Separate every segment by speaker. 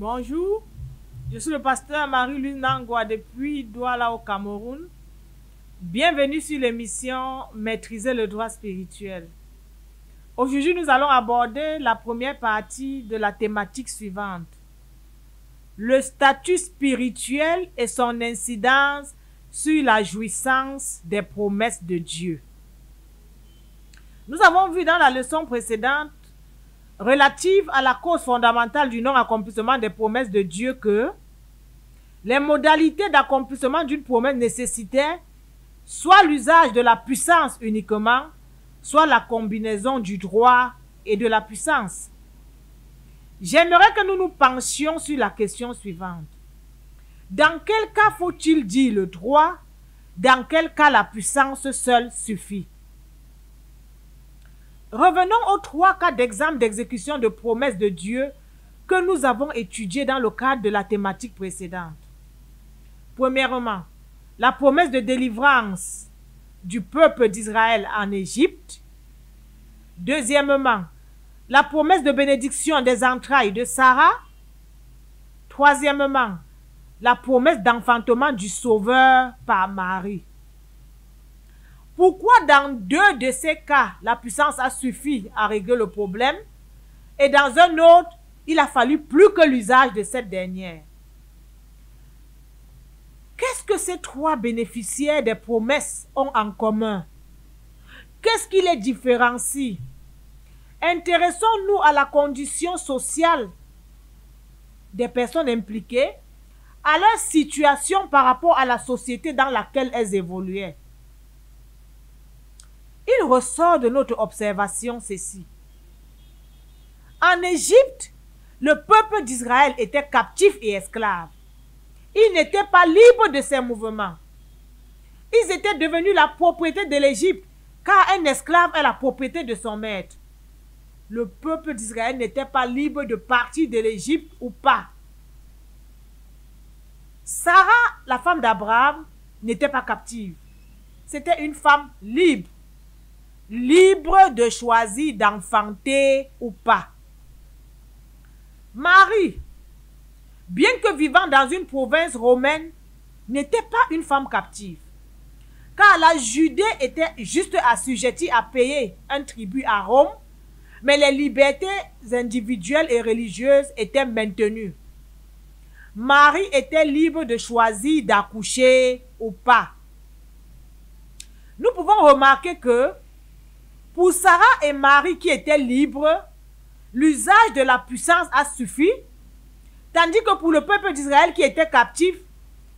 Speaker 1: Bonjour, je suis le pasteur Marie-Louise Nangwa depuis Douala au Cameroun. Bienvenue sur l'émission Maîtriser le droit spirituel. Aujourd'hui, nous allons aborder la première partie de la thématique suivante. Le statut spirituel et son incidence sur la jouissance des promesses de Dieu. Nous avons vu dans la leçon précédente relative à la cause fondamentale du non-accomplissement des promesses de Dieu que les modalités d'accomplissement d'une promesse nécessitaient soit l'usage de la puissance uniquement, soit la combinaison du droit et de la puissance. J'aimerais que nous nous penchions sur la question suivante. Dans quel cas faut-il dire le droit? Dans quel cas la puissance seule suffit? Revenons aux 3 cas d'exemple d'exécution de promesses de Dieu que nous avons étudiés dans le cadre de la thématique précédente. Premièrement, la promesse de délivrance du peuple d'Israël en Égypte. Deuxièmement, la promesse de bénédiction des entrailles de Sarah. Troisièmement, la promesse d'enfantement du Sauveur par Marie. Pourquoi dans 2 de ces cas, la puissance a suffi à régler le problème et dans un autre, il a fallu plus que l'usage de cette dernière? Qu'est-ce que ces 3 bénéficiaires des promesses ont en commun? Qu'est-ce qui les différencie? Intéressons-nous à la condition sociale des personnes impliquées, à leur situation par rapport à la société dans laquelle elles évoluaient. Il ressort de notre observation ceci. En Égypte, le peuple d'Israël était captif et esclave. Ils n'étaient pas libres de ses mouvements. Ils étaient devenus la propriété de l'Égypte, car un esclave est la propriété de son maître. Le peuple d'Israël n'était pas libre de partir de l'Égypte ou pas. Sarah, la femme d'Abraham, n'était pas captive. C'était une femme libre. Libre de choisir d'enfanter ou pas. Marie, bien que vivant dans une province romaine, n'était pas une femme captive, car la Judée était juste assujettie à payer un tribut à Rome, mais les libertés individuelles et religieuses étaient maintenues. Marie était libre de choisir d'accoucher ou pas. Nous pouvons remarquer que pour Sarah et Marie qui étaient libres, l'usage de la puissance a suffi, tandis que pour le peuple d'Israël qui était captif,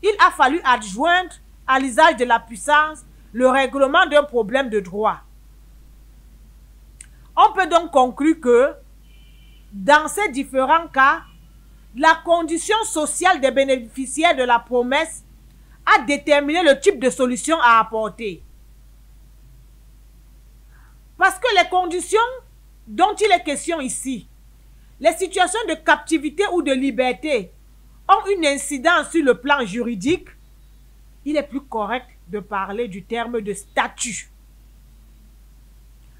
Speaker 1: il a fallu adjoindre à l'usage de la puissance le règlement d'un problème de droit. On peut donc conclure que, dans ces différents cas, la condition sociale des bénéficiaires de la promesse a déterminé le type de solution à apporter. Parce que les conditions dont il est question ici, les situations de captivité ou de liberté, ont une incidence sur le plan juridique, il est plus correct de parler du terme de statut.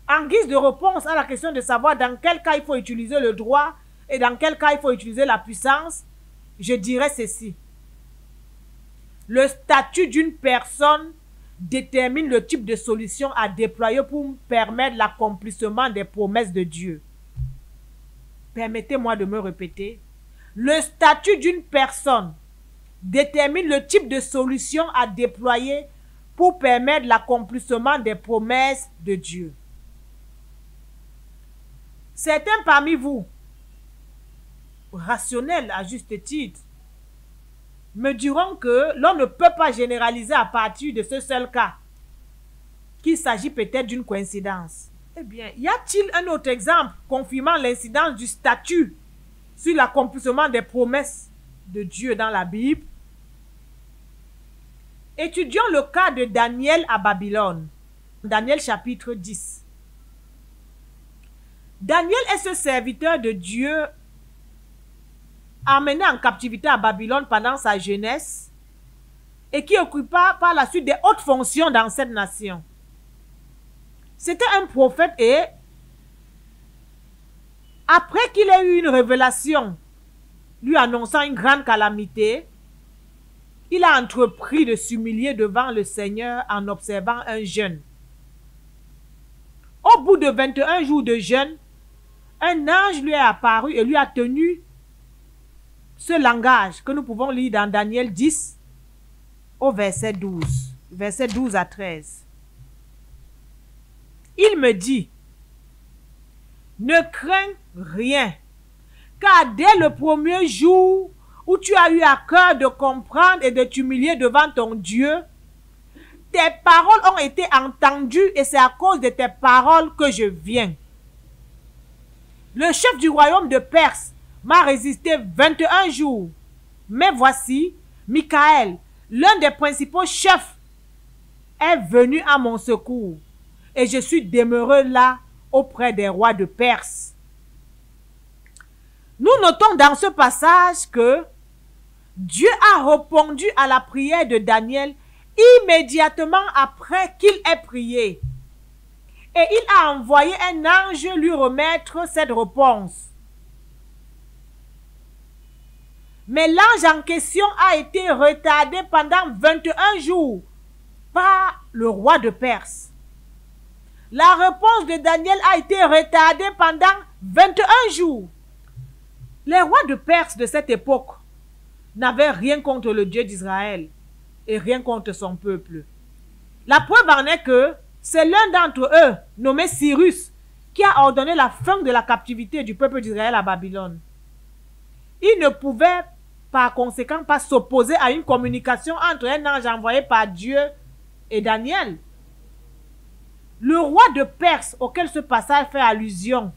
Speaker 1: En guise de réponse à la question de savoir dans quel cas il faut utiliser le droit et dans quel cas il faut utiliser la puissance, je dirais ceci. Le statut d'une personne détermine le type de solution à déployer pour permettre l'accomplissement des promesses de Dieu. Permettez-moi de me répéter. Le statut d'une personne détermine le type de solution à déployer pour permettre l'accomplissement des promesses de Dieu. Certains parmi vous, rationnels à juste titre, me diront que l'on ne peut pas généraliser à partir de ce seul cas, qu'il s'agit peut-être d'une coïncidence. Eh bien, y a-t-il un autre exemple confirmant l'incidence du statut sur l'accomplissement des promesses de Dieu dans la Bible? Étudions le cas de Daniel à Babylone. Daniel chapitre 10. Daniel est ce serviteur de Dieu amené en captivité à Babylone pendant sa jeunesse et qui occupa par la suite des hautes fonctions dans cette nation. C'était un prophète et après qu'il ait eu une révélation lui annonçant une grande calamité, il a entrepris de s'humilier devant le Seigneur en observant un jeûne. Au bout de 21 jours de jeûne, un ange lui est apparu et lui a tenu ce langage que nous pouvons lire dans Daniel 10 au verset 12. Verset 12 à 13. Il me dit, ne crains rien, car dès le premier jour où tu as eu à cœur de comprendre et de t'humilier devant ton Dieu, tes paroles ont été entendues et c'est à cause de tes paroles que je viens. Le chef du royaume de Perse m'a résisté 21 jours. Mais voici, Michael, l'un des principaux chefs, est venu à mon secours. Et je suis demeuré là auprès des rois de Perse. Nous notons dans ce passage que Dieu a répondu à la prière de Daniel immédiatement après qu'il ait prié. Et il a envoyé un ange lui remettre cette réponse. Mais l'ange en question a été retardé pendant 21 jours par le roi de Perse. La réponse de Daniel a été retardée pendant 21 jours. Les rois de Perse de cette époque n'avaient rien contre le Dieu d'Israël et rien contre son peuple. La preuve en est que c'est l'un d'entre eux, nommé Cyrus, qui a ordonné la fin de la captivité du peuple d'Israël à Babylone. Il ne pouvait par conséquent pas s'opposer à une communication entre un ange envoyé par Dieu et Daniel. Le roi de Perse auquel ce passage fait allusion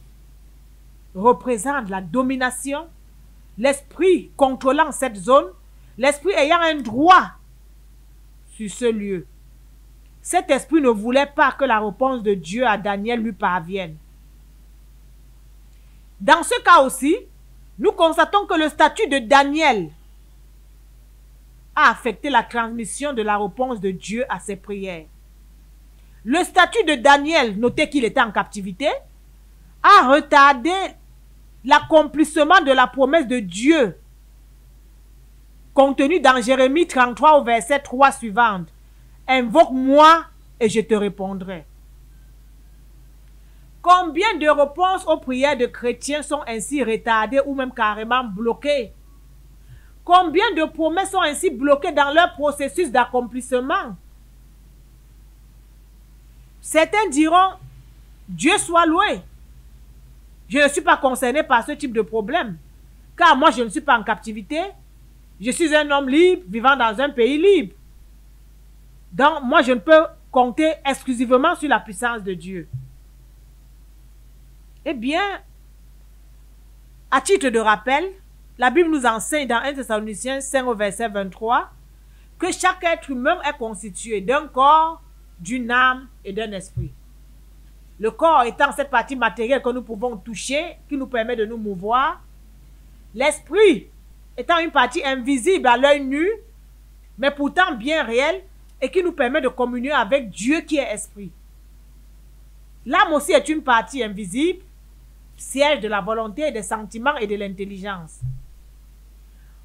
Speaker 1: représente la domination, l'esprit contrôlant cette zone, l'esprit ayant un droit sur ce lieu. Cet esprit ne voulait pas que la réponse de Dieu à Daniel lui parvienne. Dans ce cas aussi, nous constatons que le statut de Daniel a affecté la transmission de la réponse de Dieu à ses prières. Le statut de Daniel, notez qu'il était en captivité, a retardé l'accomplissement de la promesse de Dieu contenue dans Jérémie 33 au verset 3 suivante. Invoque-moi et je te répondrai. Combien de réponses aux prières de chrétiens sont ainsi retardées ou même carrément bloquées? Combien de promesses sont ainsi bloquées dans leur processus d'accomplissement? Certains diront, Dieu soit loué. Je ne suis pas concerné par ce type de problème, car moi je ne suis pas en captivité. Je suis un homme libre vivant dans un pays libre. Donc moi je ne peux compter exclusivement sur la puissance de Dieu. Eh bien, à titre de rappel, la Bible nous enseigne dans 1 Thessaloniciens 5 au verset 23 que chaque être humain est constitué d'un corps, d'une âme et d'un esprit. Le corps étant cette partie matérielle que nous pouvons toucher, qui nous permet de nous mouvoir. L'esprit étant une partie invisible à l'œil nu, mais pourtant bien réelle, et qui nous permet de communier avec Dieu qui est esprit. L'âme aussi est une partie invisible, siège de la volonté, des sentiments et de l'intelligence.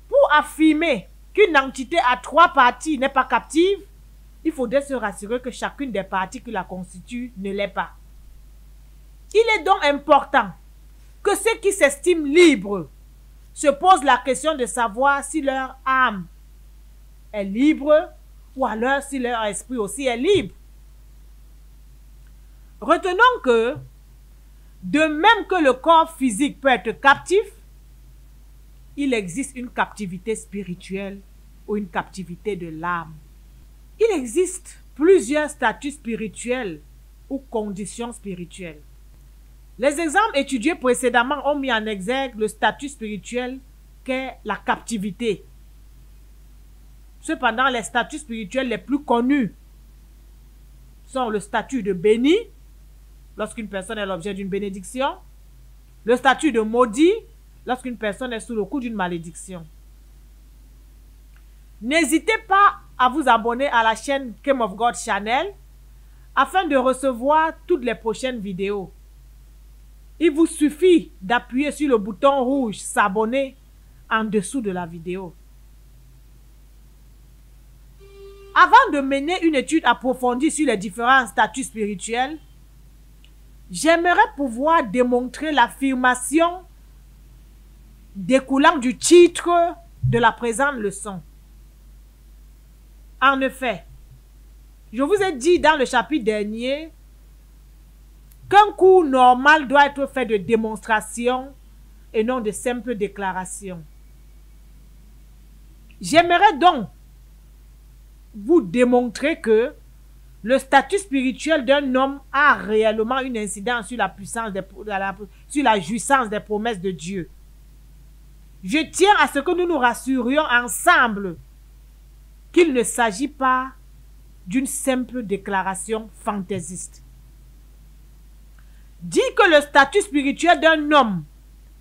Speaker 1: Pour affirmer qu'une entité à trois parties n'est pas captive, il faudrait se rassurer que chacune des parties qui la constituent ne l'est pas. Il est donc important que ceux qui s'estiment libres se posent la question de savoir si leur âme est libre ou alors si leur esprit aussi est libre. Retenons que, de même que le corps physique peut être captif, il existe une captivité spirituelle ou une captivité de l'âme. Il existe plusieurs statuts spirituels ou conditions spirituelles. Les exemples étudiés précédemment ont mis en exergue le statut spirituel qu'est la captivité. Cependant, les statuts spirituels les plus connus sont le statut de béni, lorsqu'une personne est l'objet d'une bénédiction, le statut de maudit, lorsqu'une personne est sous le coup d'une malédiction. N'hésitez pas à vous abonner à la chaîne Came of God Channel afin de recevoir toutes les prochaines vidéos. Il vous suffit d'appuyer sur le bouton rouge s'abonner en dessous de la vidéo. Avant de mener une étude approfondie sur les différents statuts spirituels, j'aimerais pouvoir démontrer l'affirmation découlant du titre de la présente leçon. En effet, je vous ai dit dans le chapitre dernier qu'un cours normal doit être fait de démonstrations et non de simples déclarations. J'aimerais donc vous démontrer que le statut spirituel d'un homme a réellement une incidence sur la puissance sur la jouissance des promesses de Dieu. Je tiens à ce que nous nous rassurions ensemble qu'il ne s'agit pas d'une simple déclaration fantaisiste. Dire que le statut spirituel d'un homme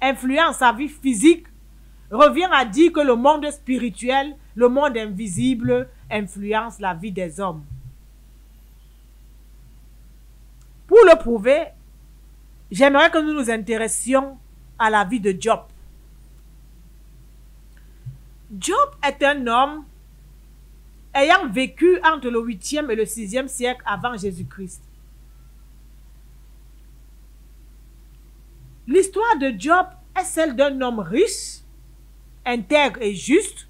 Speaker 1: influence sa vie physique revient à dire que le monde spirituel, le monde invisible, influence la vie des hommes. Pour le prouver, j'aimerais que nous nous intéressions à la vie de Job. Job est un homme ayant vécu entre le 8e et le 6e siècle avant Jésus-Christ. L'histoire de Job est celle d'un homme riche, intègre et juste,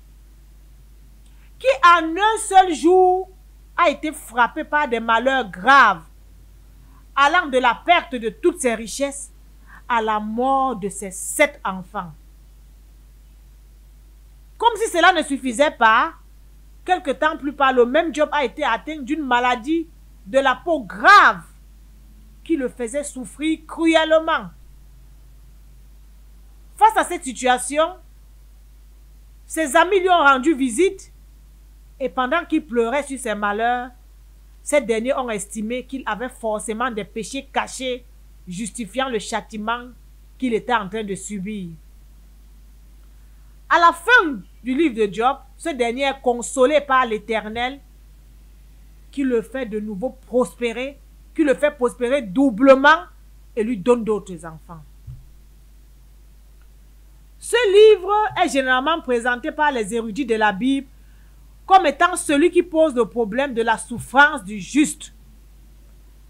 Speaker 1: qui en un seul jour a été frappé par des malheurs graves, allant de la perte de toutes ses richesses à la mort de ses 7 enfants. Comme si cela ne suffisait pas, quelque temps plus tard, le même Job a été atteint d'une maladie de la peau grave qui le faisait souffrir cruellement. Face à cette situation, ses amis lui ont rendu visite et pendant qu'il pleurait sur ses malheurs, ces derniers ont estimé qu'il avait forcément des péchés cachés justifiant le châtiment qu'il était en train de subir. À la fin du livre de Job, ce dernier est consolé par l'Éternel qui le fait de nouveau prospérer, qui le fait prospérer doublement et lui donne d'autres enfants. Ce livre est généralement présenté par les érudits de la Bible comme étant celui qui pose le problème de la souffrance du juste.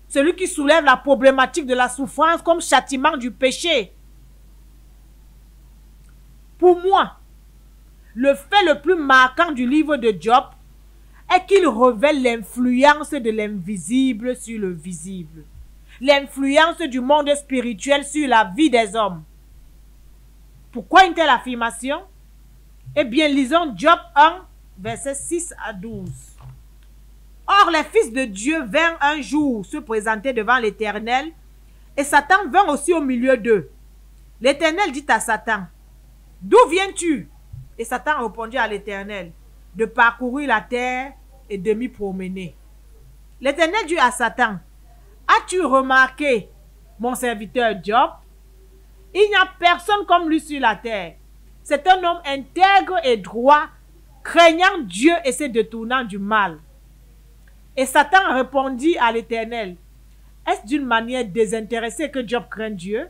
Speaker 1: Celui qui soulève la problématique de la souffrance comme châtiment du péché. Pour moi, le fait le plus marquant du livre de Job est qu'il révèle l'influence de l'invisible sur le visible. L'influence du monde spirituel sur la vie des hommes. Pourquoi une telle affirmation? Eh bien, lisons Job 1, versets 6 à 12. Or, les fils de Dieu vinrent un jour se présenter devant l'Éternel, et Satan vint aussi au milieu d'eux. L'Éternel dit à Satan, « D'où viens-tu » Et Satan répondit à l'Éternel, « De parcourir la terre et de m'y promener. » L'Éternel dit à Satan, « As-tu remarqué mon serviteur Job? Il n'y a personne comme lui sur la terre. C'est un homme intègre et droit, craignant Dieu et se détournant du mal. » Et Satan répondit à l'Éternel, « Est-ce d'une manière désintéressée que Job craint Dieu?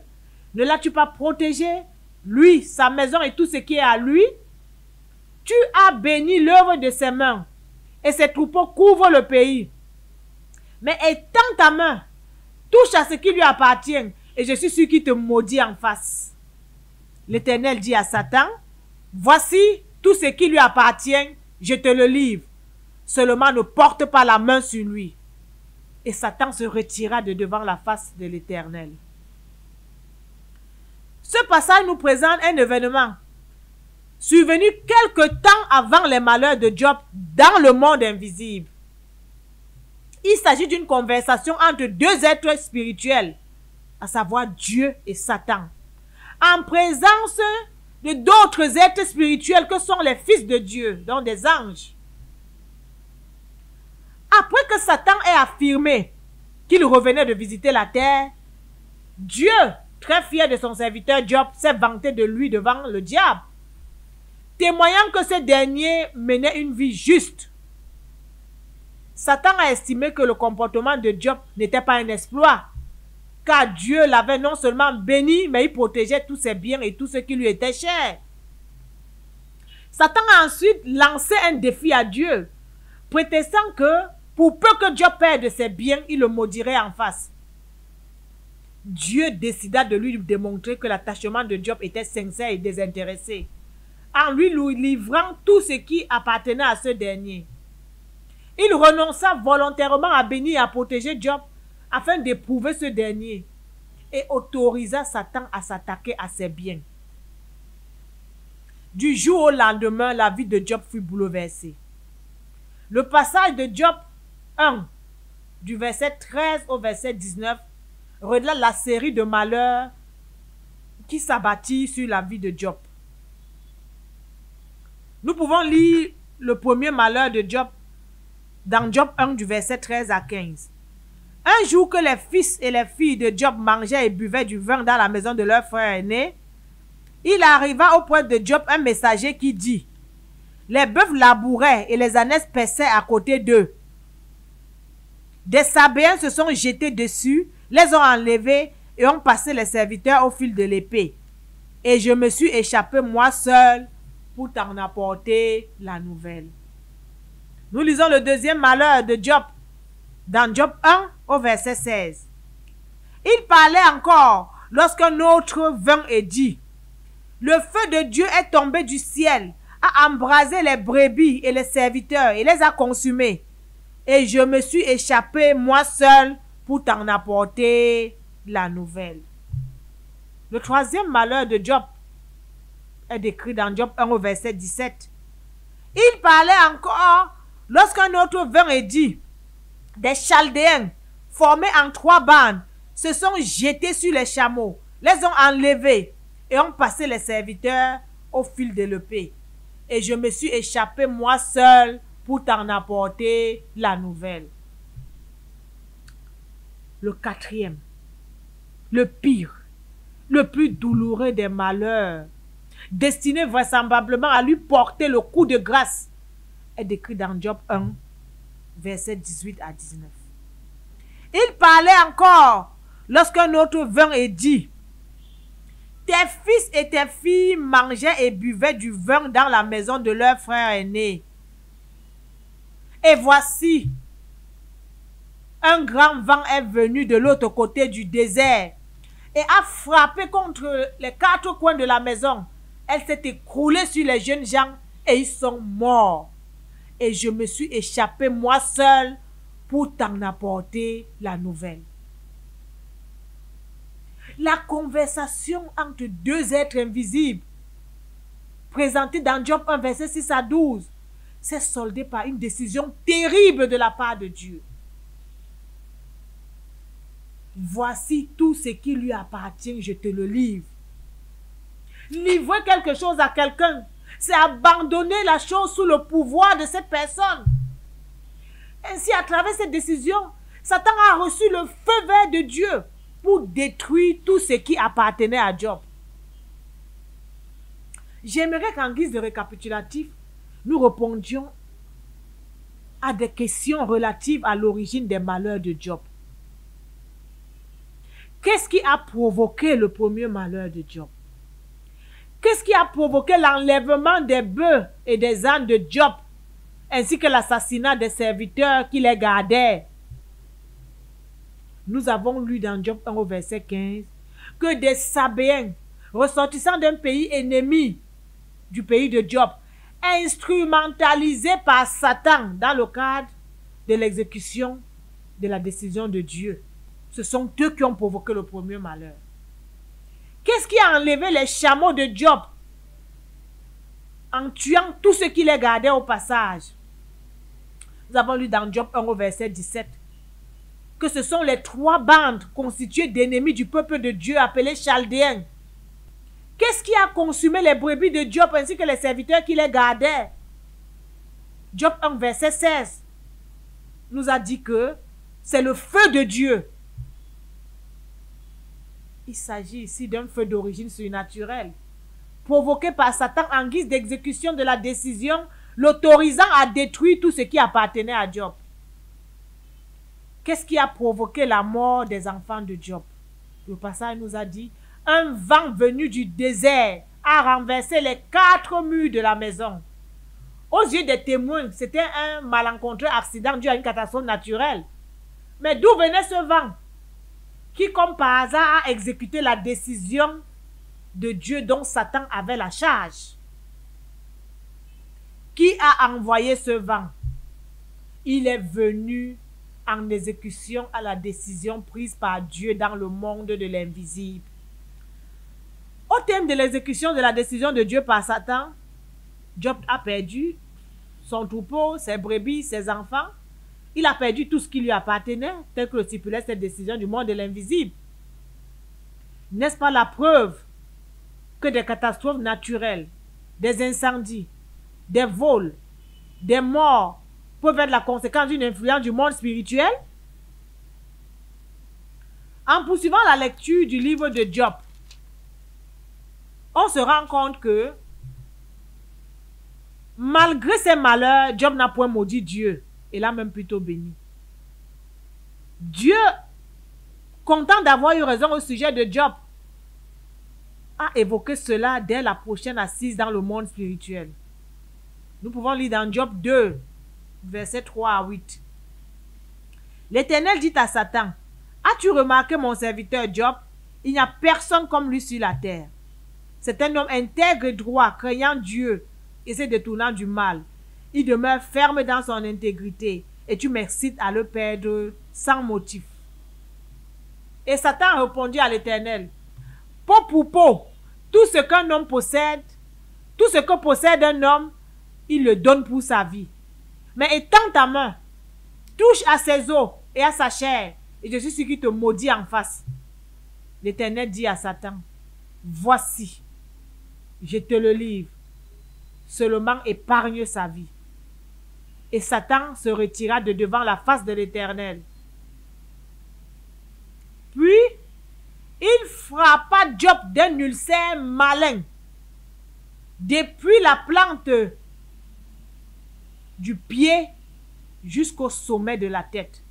Speaker 1: Ne l'as-tu pas protégé, lui, sa maison et tout ce qui est à lui? Tu as béni l'œuvre de ses mains, et ses troupeaux couvrent le pays. Mais étends ta main, touche à ce qui lui appartient, et je suis sûr qu'il te maudit en face. » L'Éternel dit à Satan, « Voici tout ce qui lui appartient, je te le livre. Seulement ne porte pas la main sur lui. » Et Satan se retira de devant la face de l'Éternel. Ce passage nous présente un événement survenu quelque temps avant les malheurs de Job dans le monde invisible. Il s'agit d'une conversation entre deux êtres spirituels, à savoir Dieu et Satan, en présence de d'autres êtres spirituels que sont les fils de Dieu, donc des anges. Après que Satan ait affirmé qu'il revenait de visiter la terre, Dieu, très fier de son serviteur Job, s'est vanté de lui devant le diable, témoignant que ce dernier menait une vie juste. Satan a estimé que le comportement de Job n'était pas un exploit, car Dieu l'avait non seulement béni, mais il protégeait tous ses biens et tout ce qui lui était cher. Satan a ensuite lancé un défi à Dieu, prétextant que pour peu que Job perde ses biens, il le maudirait en face. Dieu décida de lui démontrer que l'attachement de Job était sincère et désintéressé, en lui livrant tout ce qui appartenait à ce dernier. Il renonça volontairement à bénir et à protéger Job afin d'éprouver ce dernier et autorisa Satan à s'attaquer à ses biens. Du jour au lendemain, la vie de Job fut bouleversée. Le passage de Job 1, du verset 13 au verset 19, relate la série de malheurs qui s'abattit sur la vie de Job. Nous pouvons lire le premier malheur de Job dans Job 1 du verset 13 à 15. Un jour que les fils et les filles de Job mangeaient et buvaient du vin dans la maison de leur frère aîné, il arriva auprès de Job un messager qui dit: les bœufs labouraient et les ânesses paissaient à côté d'eux. Des Sabéens se sont jetés dessus, les ont enlevés et ont passé les serviteurs au fil de l'épée. Et je me suis échappé moi seul pour t'en apporter la nouvelle. Nous lisons le deuxième malheur de Job dans Job 1 au verset 16. Il parlait encore lorsqu'un autre vint et dit: le feu de Dieu est tombé du ciel, a embrasé les brebis et les serviteurs et les a consumés. Et je me suis échappé moi seul pour t'en apporter la nouvelle. Le troisième malheur de Job est décrit dans Job 1 au verset 17. Il parlait encore lorsqu'un autre vint et dit: des Chaldéens formés en 3 bandes se sont jetés sur les chameaux, les ont enlevés et ont passé les serviteurs au fil de l'épée. Et je me suis échappé moi seul pour t'en apporter la nouvelle. Le quatrième, le pire, le plus douloureux des malheurs, destiné vraisemblablement à lui porter le coup de grâce, est décrit dans Job 1, versets 18 à 19. Il parlait encore lorsqu'un autre vint et dit: tes fils et tes filles mangeaient et buvaient du vin dans la maison de leur frère aîné. Et voici, un grand vent est venu de l'autre côté du désert et a frappé contre les 4 coins de la maison. Elle s'est écroulée sur les jeunes gens et ils sont morts. Et je me suis échappé moi seul pour t'en apporter la nouvelle. La conversation entre 2 êtres invisibles, présentée dans Job 1, verset 6 à 12, s'est soldée par une décision terrible de la part de Dieu. Voici tout ce qui lui appartient, je te le livre. Livrer quelque chose à quelqu'un, c'est abandonner la chose sous le pouvoir de cette personne. Ainsi, à travers cette décision, Satan a reçu le feu vert de Dieu pour détruire tout ce qui appartenait à Job. J'aimerais qu'en guise de récapitulatif, nous répondions à des questions relatives à l'origine des malheurs de Job. Qu'est-ce qui a provoqué le premier malheur de Job? Qu'est-ce qui a provoqué l'enlèvement des bœufs et des ânes de Job, ainsi que l'assassinat des serviteurs qui les gardaient? Nous avons lu dans Job 1 au verset 15 que des Sabéens, ressortissants d'un pays ennemi du pays de Job, instrumentalisés par Satan dans le cadre de l'exécution de la décision de Dieu. Ce sont eux qui ont provoqué le premier malheur. Qu'est-ce qui a enlevé les chameaux de Job en tuant tous ceux qui les gardaient au passage? Nous avons lu dans Job 1 au verset 17 que ce sont les 3 bandes constituées d'ennemis du peuple de Dieu appelés Chaldéens. Qu'est-ce qui a consumé les brebis de Job ainsi que les serviteurs qui les gardaient? Job 1 verset 16 nous a dit que c'est le feu de Dieu. Il s'agit ici d'un feu d'origine surnaturelle, provoqué par Satan en guise d'exécution de la décision, l'autorisant à détruire tout ce qui appartenait à Job. Qu'est-ce qui a provoqué la mort des enfants de Job? Le passage nous a dit: un vent venu du désert a renversé les 4 murs de la maison. Aux yeux des témoins, c'était un malencontreux accident dû à une catastrophe naturelle. Mais d'où venait ce vent qui, comme par hasard, a exécuté la décision de Dieu dont Satan avait la charge? Qui a envoyé ce vent? Il est venu en exécution à la décision prise par Dieu dans le monde de l'invisible. Au terme de l'exécution de la décision de Dieu par Satan, Job a perdu son troupeau, ses brebis, ses enfants. Il a perdu tout ce qui lui appartenait, tel que le stipulait cette décision du monde de l'invisible. N'est-ce pas la preuve que des catastrophes naturelles, des incendies, des vols, des morts peuvent être la conséquence d'une influence du monde spirituel? En poursuivant la lecture du livre de Job, on se rend compte que malgré ses malheurs, Job n'a point maudit Dieu. Il a même plutôt béni. Dieu, content d'avoir eu raison au sujet de Job, a évoqué cela dès la prochaine assise dans le monde spirituel. Nous pouvons lire dans Job 2, versets 3 à 8. L'Éternel dit à Satan, « As-tu remarqué mon serviteur Job? Il n'y a personne comme lui sur la terre. C'est un homme intègre et droit, craignant Dieu et se détournant du mal. Il demeure ferme dans son intégrité et tu m'excites à le perdre sans motif. » Et Satan répondit à l'Éternel, « Peau pour peau, tout ce qu'un homme possède, tout ce que possède un homme, il le donne pour sa vie. Mais étends ta main, touche à ses os et à sa chair, et je suis celui qui te maudit en face. » L'Éternel dit à Satan, « Voici, je te le livre, seulement épargne sa vie. » Et Satan se retira de devant la face de l'Éternel. Puis, il frappa Job d'un ulcère malin, depuis la plante du pied jusqu'au sommet de la tête.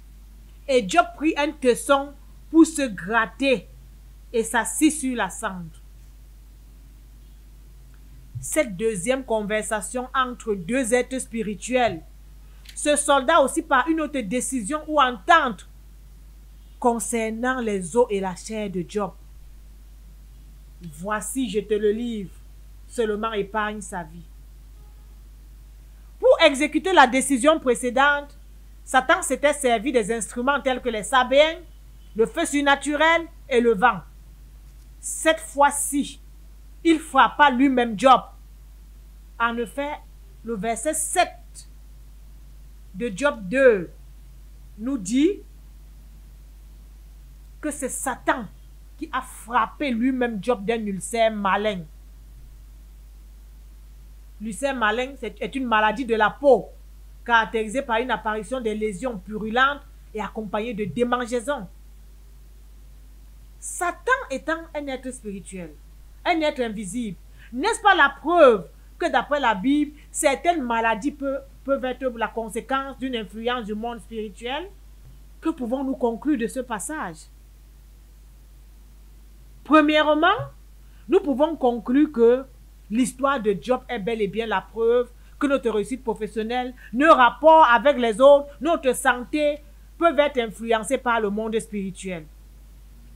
Speaker 1: Et Job prit un tesson pour se gratter et s'assit sur la cendre. Cette deuxième conversation entre deux êtres spirituels se solda aussi par une autre décision ou entente concernant les os et la chair de Job. Voici, je te le livre, seulement épargne sa vie. Pour exécuter la décision précédente, Satan s'était servi des instruments tels que les sabins, le feu surnaturel et le vent. Cette fois-ci, il frappa lui-même Job. En effet, le verset 7 de Job 2 nous dit que c'est Satan qui a frappé lui-même Job d'un ulcère malin. L'ulcère malin est une maladie de la peau caractérisée par une apparition des lésions purulentes et accompagnée de démangeaisons. Satan étant un être spirituel, un être invisible, n'est-ce pas la preuve que d'après la Bible, certaines maladies peuvent être la conséquence d'une influence du monde spirituel? Que pouvons-nous conclure de ce passage? Premièrement, nous pouvons conclure que l'histoire de Job est bel et bien la preuve que notre réussite professionnelle, nos rapports avec les autres, notre santé peuvent être influencés par le monde spirituel.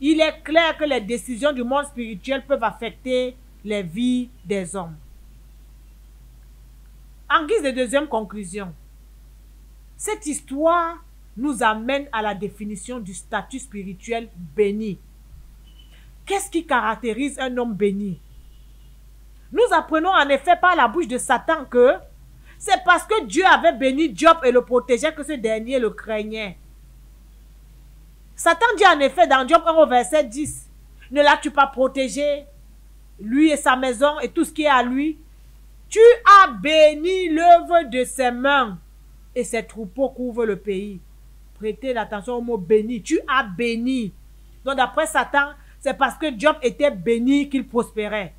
Speaker 1: Il est clair que les décisions du monde spirituel peuvent affecter les vies des hommes. En guise de deuxième conclusion, cette histoire nous amène à la définition du statut spirituel béni. Qu'est-ce qui caractérise un homme béni? Nous apprenons en effet par la bouche de Satan que c'est parce que Dieu avait béni Job et le protégeait que ce dernier le craignait. Satan dit en effet dans Job 1 au verset 10, « Ne l'as-tu pas protégé, lui et sa maison et tout ce qui est à lui? Tu as béni l'œuvre de ses mains et ses troupeaux couvrent le pays. » Prêtez l'attention au mot béni. Tu as béni. Donc d'après Satan, c'est parce que Job était béni qu'il prospérait.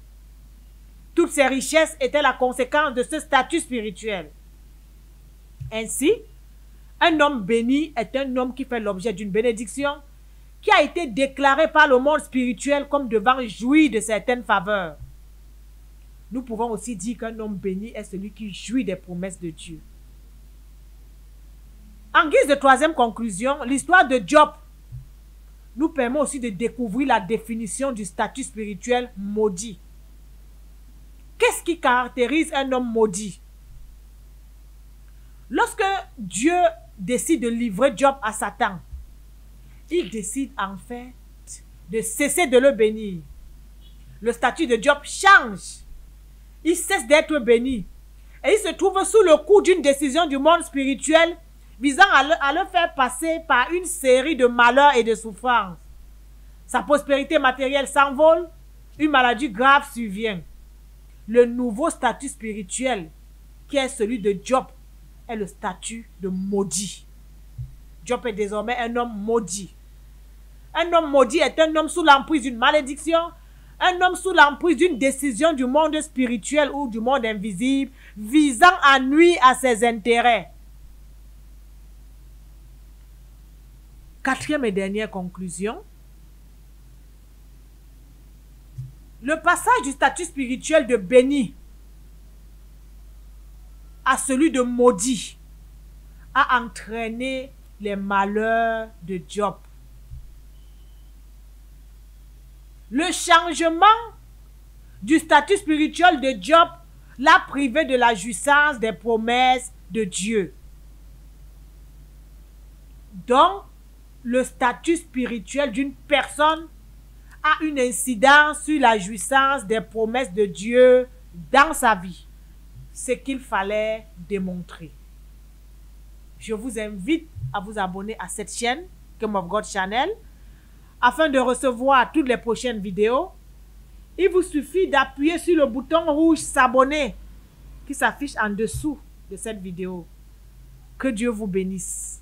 Speaker 1: Toutes ses richesses étaient la conséquence de ce statut spirituel. Ainsi, un homme béni est un homme qui fait l'objet d'une bénédiction qui a été déclarée par le monde spirituel comme devant jouir de certaines faveurs. nous pouvons aussi dire qu'un homme béni est celui qui jouit des promesses de Dieu. En guise de troisième conclusion, l'histoire de Job nous permet aussi de découvrir la définition du statut spirituel maudit. Qu'est-ce qui caractérise un homme maudit? Lorsque Dieu décide de livrer Job à Satan, il décide en fait de cesser de le bénir. Le statut de Job change. Il cesse d'être béni. Et il se trouve sous le coup d'une décision du monde spirituel visant à le faire passer par une série de malheurs et de souffrances. Sa prospérité matérielle s'envole, une maladie grave survient. Le nouveau statut spirituel, qui est celui de Job, est le statut de maudit. Job est désormais un homme maudit. Un homme maudit est un homme sous l'emprise d'une malédiction, un homme sous l'emprise d'une décision du monde spirituel ou du monde invisible visant à nuire à ses intérêts. Quatrième et dernière conclusion. Le passage du statut spirituel de béni à celui de maudit a entraîné les malheurs de Job. Le changement du statut spirituel de Job l'a privé de la jouissance des promesses de Dieu. Donc, le statut spirituel d'une personne a une incidence sur la jouissance des promesses de Dieu dans sa vie. Ce qu'il fallait démontrer. Je vous invite à vous abonner à cette chaîne, Kingdom of God Channel, afin de recevoir toutes les prochaines vidéos. Il vous suffit d'appuyer sur le bouton rouge s'abonner qui s'affiche en dessous de cette vidéo. Que Dieu vous bénisse.